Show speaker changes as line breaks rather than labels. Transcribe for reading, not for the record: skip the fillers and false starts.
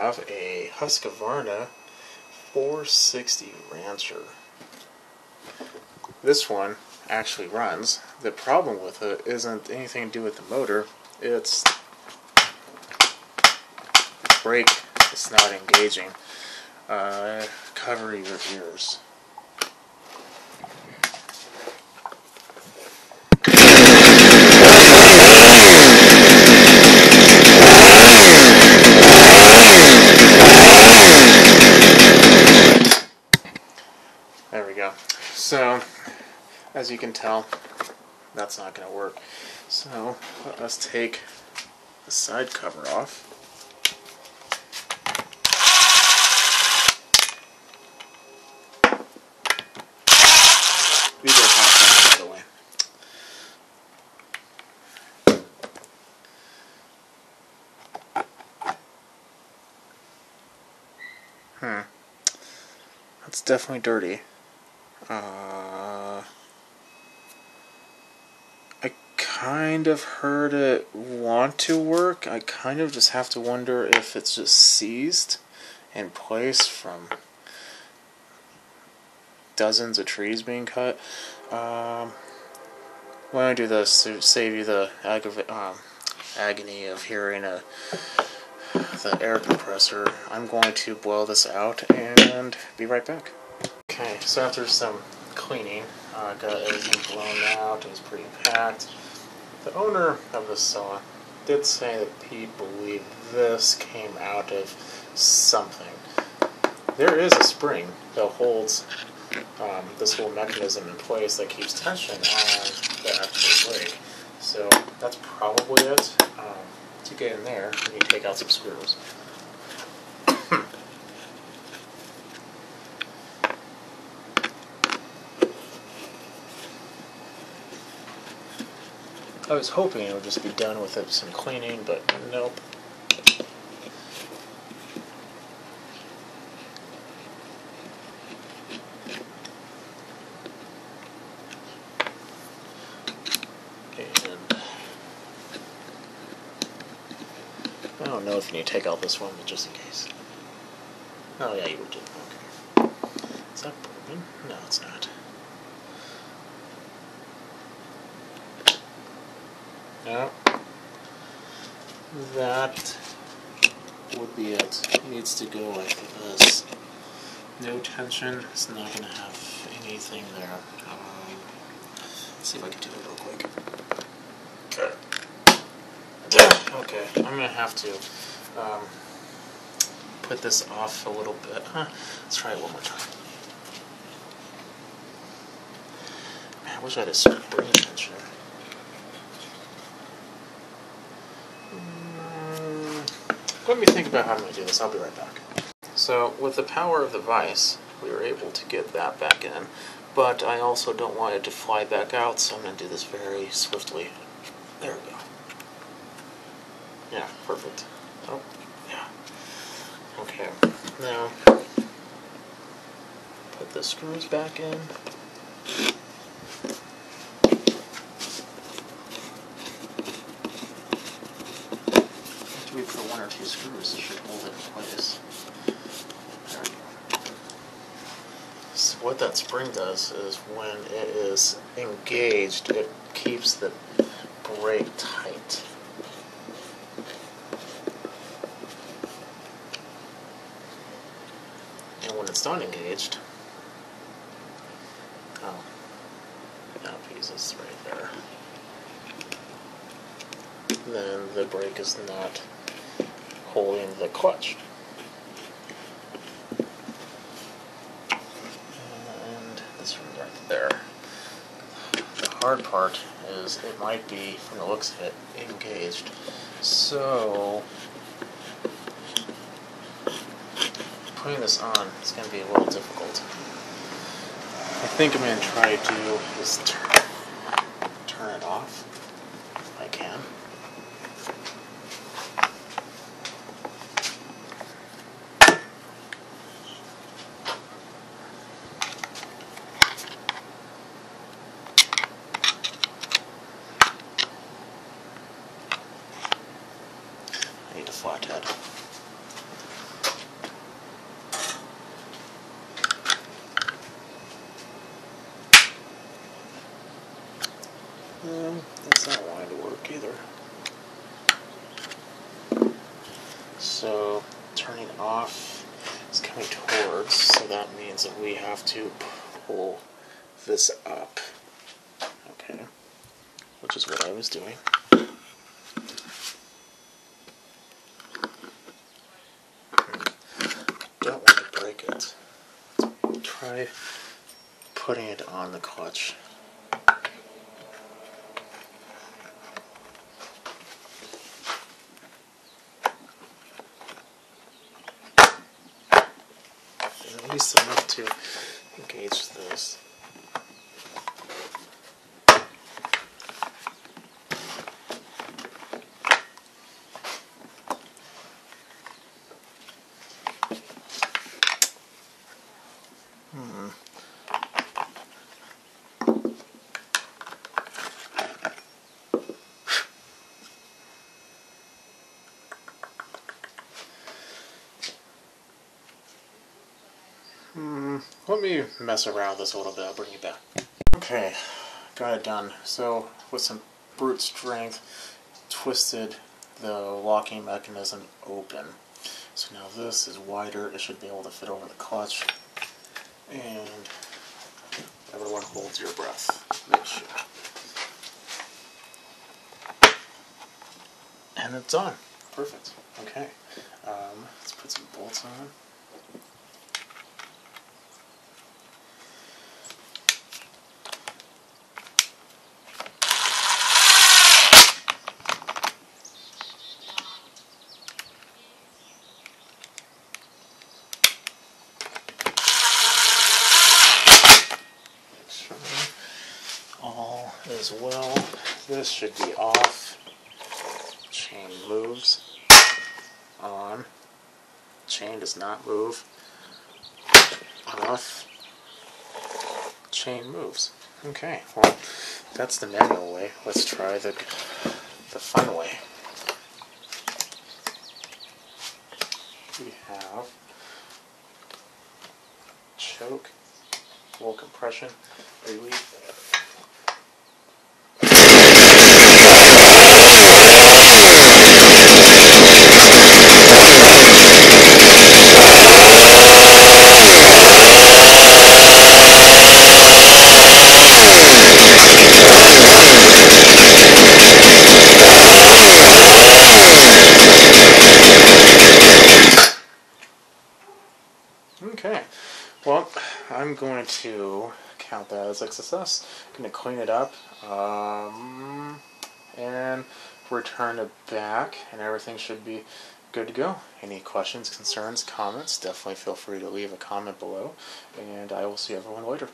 have a Husqvarna 460 Rancher. This one actually runs. The problem with it isn't anything to do with the motor, it's the brake is not engaging. Cover your ears. There we go. So, as you can tell, that's not going to work. So, let's take the side cover off. These are contacts, by the way. That's definitely dirty. I kind of heard it want to work. I kind of just have to wonder if it's just seized in place from dozens of trees being cut. When I do this to save you the agony of hearing the air compressor, I'm going to blow this out and be right back. Okay, so after some cleaning, I got everything blown out. It was pretty packed. The owner of the saw did say that he believed this came out of something. There is a spring that holds this whole mechanism in place that keeps tension on the actual brake. So that's probably it. To get in there, you need to take out some screws. I was hoping it would just be done with some cleaning, but nope. And I don't know if you need to take out this one, but just in case. Oh yeah, you would do. Okay. Is that broken? No, it's not. No. That would be it. It needs to go like this. No tension. It's not going to have anything there. Let's see if I can do it real quick. Okay, I'm going to have to put this off a little bit. Let's try it one more time. Man, I wish I had a spring tensioner. Let me think about how I'm going to do this. I'll be right back. So, with the power of the vise, we were able to get that back in, but I also don't want it to fly back out, so I'm going to do this very swiftly. There we go. Yeah, perfect. Oh, yeah. Okay, now, put the screws back in. We put 1 or 2 screws that should hold it in place. There we go. So what that spring does is when it is engaged, it keeps the brake tight. And when it's not engaged, oh, now pieces right there. Then the brake is not holding the clutch. And this one right there. The hard part is it might be, from the looks of it, engaged. So, putting this on is going to be a little difficult. I think I'm going to try to do is turn it off if I can. I need a flathead. off is coming towards, so that means that we have to pull this up. Okay, which is what I was doing. Don't want to break it. Let's try putting it on the clutch. At least enough to engage this. Let me mess around with this a little bit, I'll bring you back. Okay, got it done. So, with some brute strength, twisted the locking mechanism open. So now this is wider, it should be able to fit over the clutch. And everyone holds your breath. Make sure. And it's on. Perfect. Okay. Let's put some bolts on. All is well. This should be off. Chain moves. On. Chain does not move. Off. Chain moves. Okay, well, that's the manual way. Let's try the fun way. We have choke, full compression, release. Okay, well, I'm going to count that as a success. I'm going to clean it up and return it back, and everything should be good to go. Any questions, concerns, comments, definitely feel free to leave a comment below, and I will see everyone later.